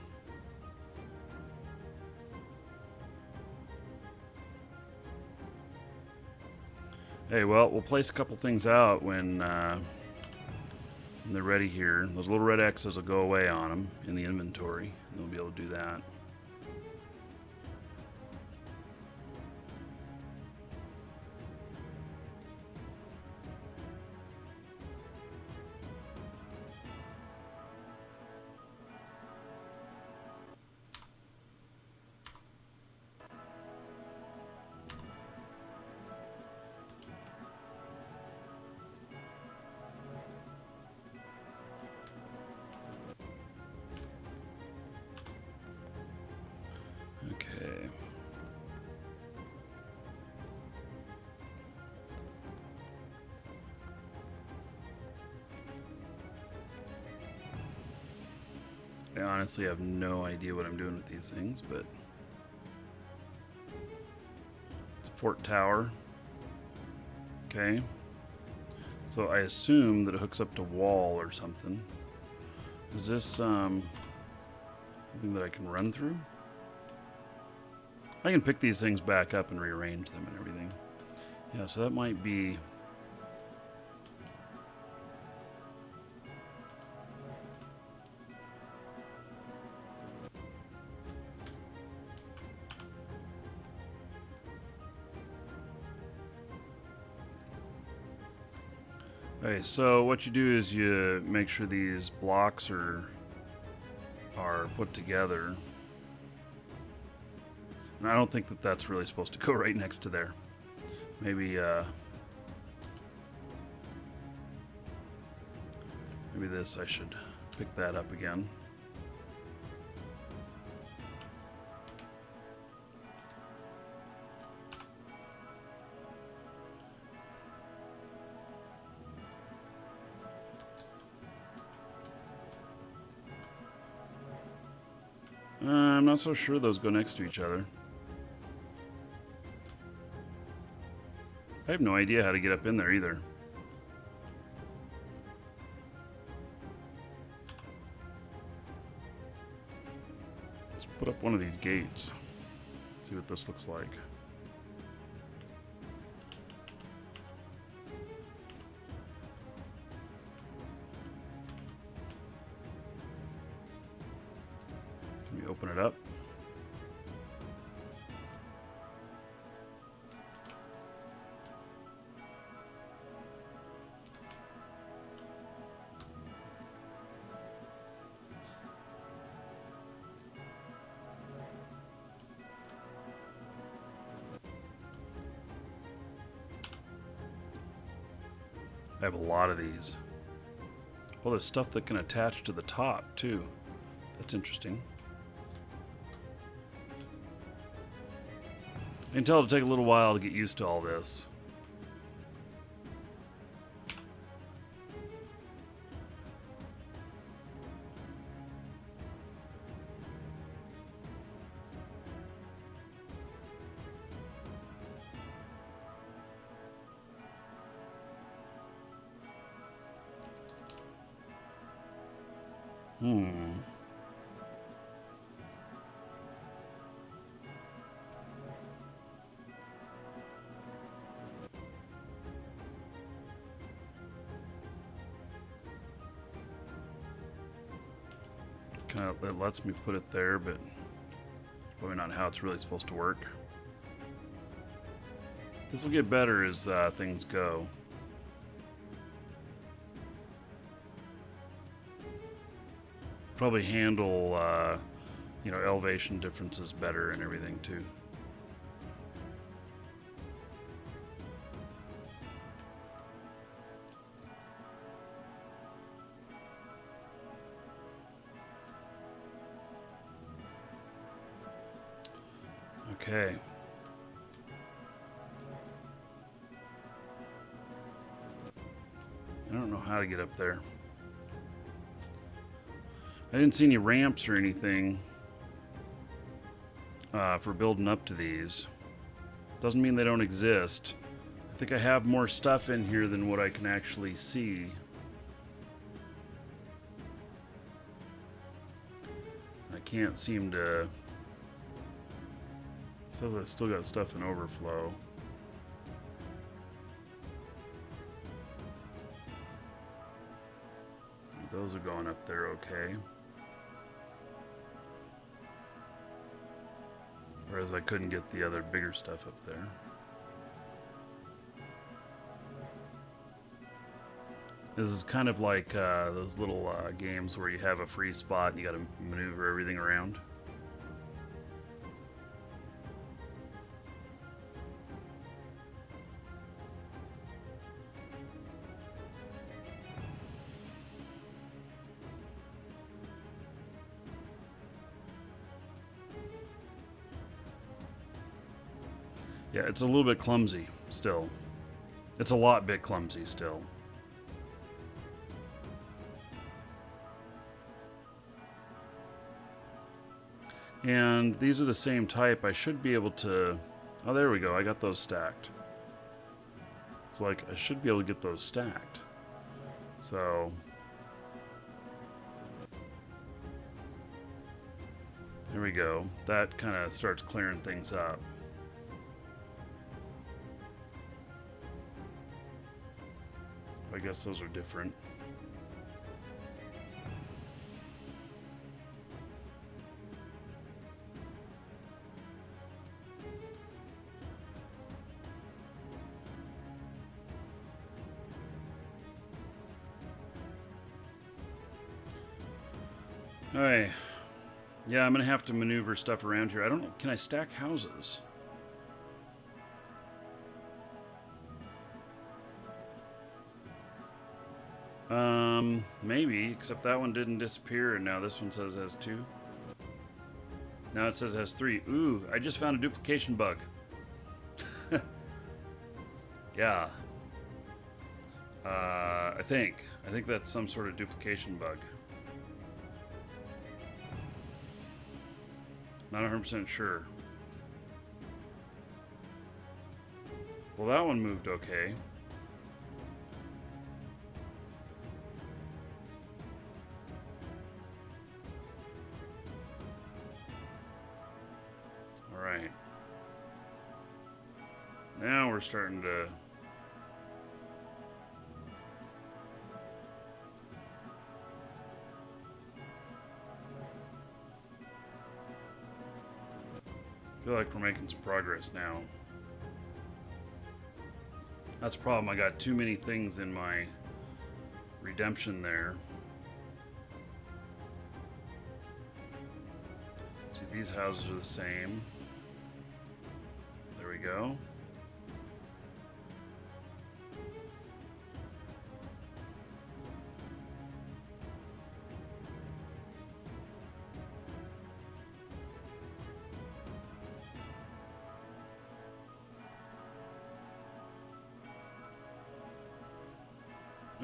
Hey, well, we'll place a couple things out when they're ready here. Those little red X's will go away on them in the inventory, and we'll be able to do that. Okay. I honestly have no idea what I'm doing with these things, but it's Fort Tower. Okay. So I assume that it hooks up to wall or something. Is this something that I can run through? I can pick these things back up and rearrange them and everything. Yeah, so that might be... Okay, so what you do is you make sure these blocks are put together. And I don't think that that's really supposed to go right next to there. Maybe maybe this, I should pick that up again. I'm not so sure those go next to each other. I have no idea how to get up in there either. Let's put up one of these gates. See what this looks like. Can we open it up? I have a lot of these. Oh, there's stuff that can attach to the top, too. That's interesting. I can tell it'll take a little while to get used to all this. Hmm. Kind of, it lets me put it there, but probably not how it's really supposed to work. This will get better as things go. Probably handle, you know, elevation differences better and everything too. Okay. I don't know how to get up there. I didn't see any ramps or anything for building up to these. Doesn't mean they don't exist. I think I have more stuff in here than what I can actually see. I can't seem to... It says I still got stuff in overflow. Those are going up there okay. Whereas I couldn't get the other bigger stuff up there. This is kind of like those little games where you have a free spot and you got to maneuver everything around. Yeah, it's a little bit clumsy still. It's a lot bit clumsy still. And these are the same type. I should be able to... Oh, there we go. I got those stacked. It's like I should be able to get those stacked. So... there we go. That kind of starts clearing things up. I guess those are different. Alright. Yeah, I'm gonna have to maneuver stuff around here. I don't know. Can I stack houses? Maybe, except that one didn't disappear and now this one says it has 2. Now it says it has 3. Ooh, I just found a duplication bug. Yeah. I think that's some sort of duplication bug. Not 100% sure. Well, that one moved okay. Alright. Now we're starting to... feel like we're making some progress now. That's the problem. I got too many things in my redemption there. See, these houses are the same. There we go.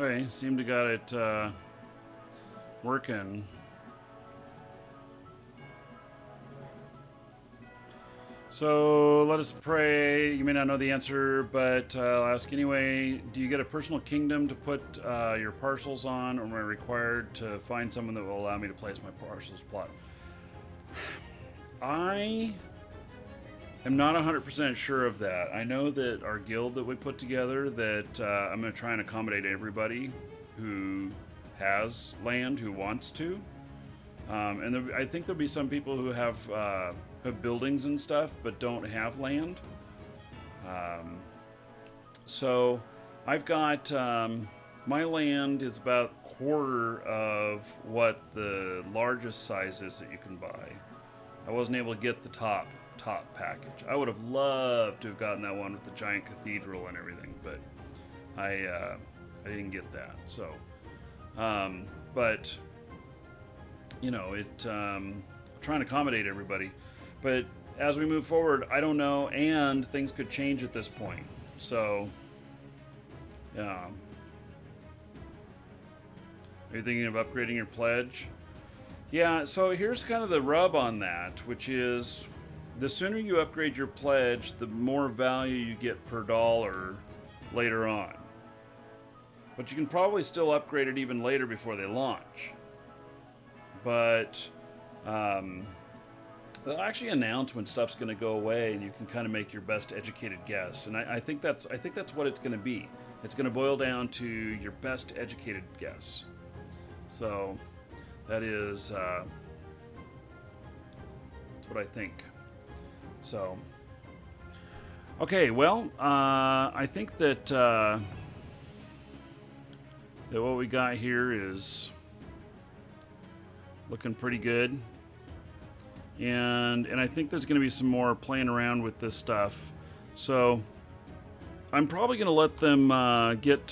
Okay, seem to got it working. So let us pray. You may not know the answer, but I'll ask anyway. Do you get a personal kingdom to put your parcels on, or am I required to find someone that will allow me to place my parcels plot? I am not 100% sure of that. I know that our guild that we put together, that I'm going to try and accommodate everybody who has land, who wants to. And I think there'll be some people who have buildings and stuff, but don't have land. So I've got my land is about a quarter of what the largest size is that you can buy. I wasn't able to get the top package. I would have loved to have gotten that one with the giant cathedral and everything, but I didn't get that. So, but you know, trying to accommodate everybody. But as we move forward, I don't know, and things could change at this point. So, yeah. Are you thinking of upgrading your pledge? Yeah, so here's kind of the rub on that, which is the sooner you upgrade your pledge, the more value you get per dollar later on. But you can probably still upgrade it even later before they launch. But they'll actually announce when stuff's going to go away, and you can kind of make your best educated guess. And I think that's what it's going to be. It's going to boil down to your best educated guess. So that is that's what I think. So okay, well, I think that what we got here is looking pretty good. And I think there's going to be some more playing around with this stuff. So I'm probably going to let them get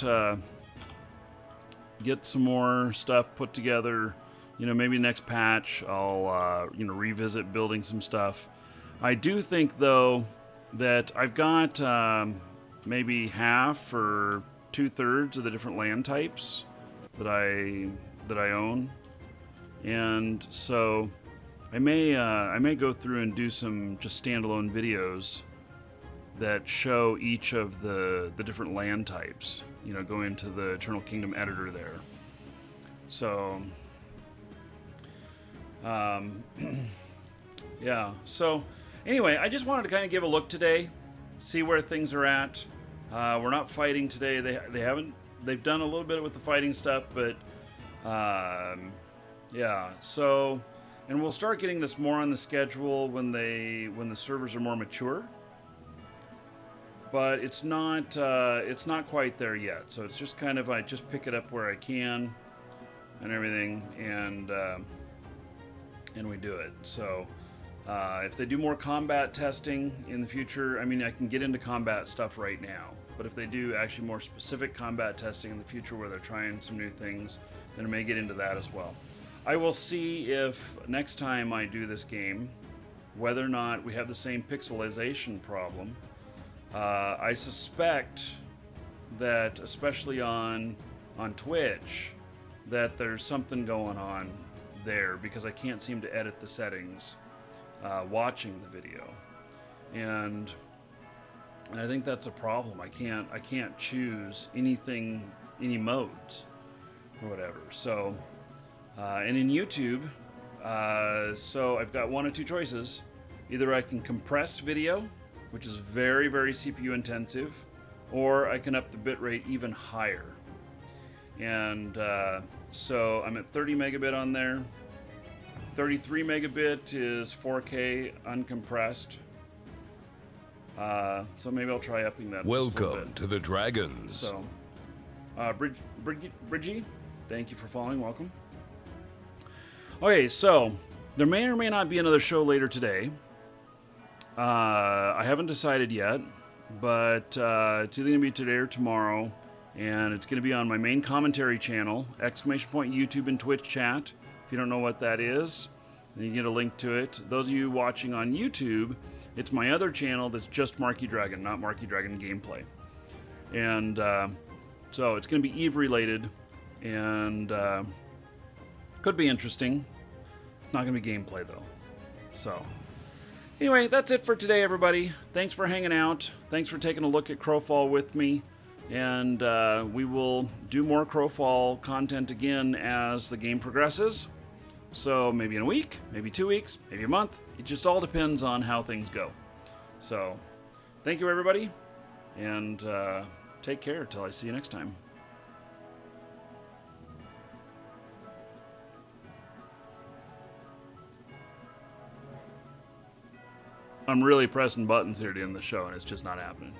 some more stuff put together. You know, maybe next patch I'll revisit building some stuff. I do think though that I've got maybe half or 2/3 of the different land types that I own. And so I may go through and do some just standalone videos that show each of the different land types. You know, go into the Eternal Kingdom editor there. So, yeah. So anyway, I just wanted to kind of give a look today, see where things are at. We're not fighting today. They've done a little bit with the fighting stuff, but yeah. So, and we'll start getting this more on the schedule when the servers are more mature. But it's not quite there yet. So it's just kind of, I just pick it up where I can and everything, and we do it. So if they do more combat testing in the future, I mean, I can get into combat stuff right now. But if they do actually more specific combat testing in the future where they're trying some new things, then I may get into that as well. I will see if next time I do this game, whether or not we have the same pixelization problem. I suspect that, especially on Twitch, that there's something going on there because I can't seem to edit the settings watching the video, and I think that's a problem. I can't choose anything, any modes or whatever. So and in YouTube, so I've got one of two choices. Either I can compress video, which is very, very CPU intensive, or I can up the bitrate even higher. And so I'm at 30 megabit on there. 33 megabit is 4K uncompressed. So maybe I'll try upping that. Welcome to the Dragons. So, Bridgie, thank you for following. Welcome. Okay, so there may or may not be another show later today. I haven't decided yet, but it's either going to be today or tomorrow, and it's going to be on my main commentary channel, ! YouTube and Twitch chat. If you don't know what that is, then you get a link to it. Those of you watching on YouTube, it's my other channel that's just Markee Dragon, not Markee Dragon Gameplay. And so it's going to be EVE related, and could be interesting. It's not going to be gameplay though. So Anyway, that's it for today, everybody. Thanks for hanging out. Thanks for taking a look at Crowfall with me. And we will do more Crowfall content again as the game progresses. So maybe in a week, maybe 2 weeks, maybe a month. It just all depends on how things go. So thank you, everybody. And take care till I see you next time. I'm really pressing buttons here to end the show, and it's just not happening.